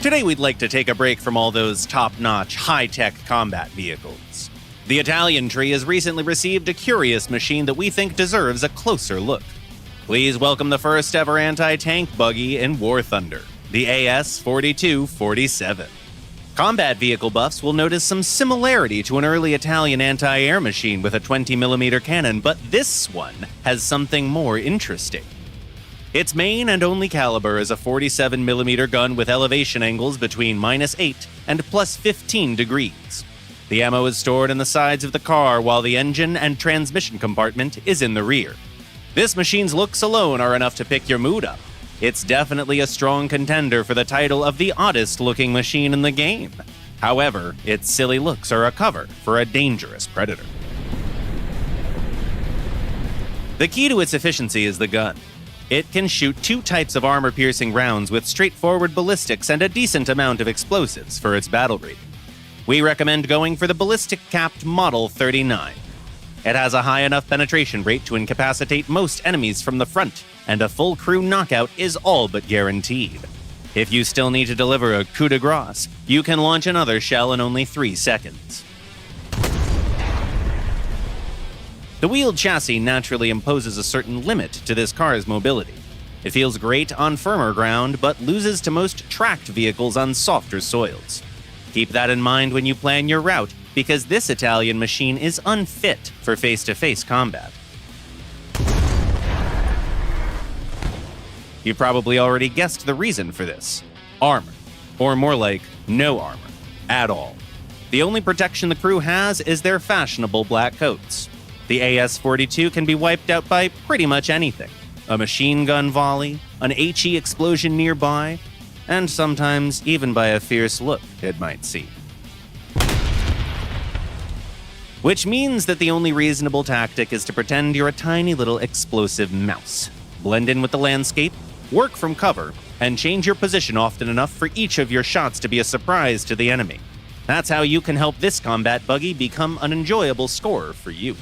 Today we'd like to take a break from all those top-notch, high-tech combat vehicles. The Italian tree has recently received a curious machine that we think deserves a closer look. Please welcome the first ever anti-tank buggy in War Thunder, the AS-4247. Combat vehicle buffs will notice some similarity to an early Italian anti-air machine with a 20mm cannon, but this one has something more interesting. Its main and only caliber is a 47mm gun with elevation angles between -8 and +15 degrees. The ammo is stored in the sides of the car while the engine and transmission compartment is in the rear. This machine's looks alone are enough to pick your mood up. It's definitely a strong contender for the title of the oddest-looking machine in the game. However, its silly looks are a cover for a dangerous predator. The key to its efficiency is the gun. It can shoot 2 types of armor-piercing rounds with straightforward ballistics and a decent amount of explosives for its battle rating. We recommend going for the ballistic-capped Model 39. It has a high enough penetration rate to incapacitate most enemies from the front, and a full crew knockout is all but guaranteed. If you still need to deliver a coup de grace, you can launch another shell in only 3 seconds. The wheeled chassis naturally imposes a certain limit to this car's mobility. It feels great on firmer ground, but loses to most tracked vehicles on softer soils. Keep that in mind when you plan your route, because this Italian machine is unfit for face-to-face combat. You probably already guessed the reason for this. Armor. Or more like, no armor. At all. The only protection the crew has is their fashionable black coats. The AS-42 can be wiped out by pretty much anything. A machine gun volley, an HE explosion nearby, and sometimes even by a fierce look, it might seem. Which means that the only reasonable tactic is to pretend you're a tiny little explosive mouse. Blend in with the landscape, work from cover, and change your position often enough for each of your shots to be a surprise to the enemy. That's how you can help this combat buggy become an enjoyable scorer for you.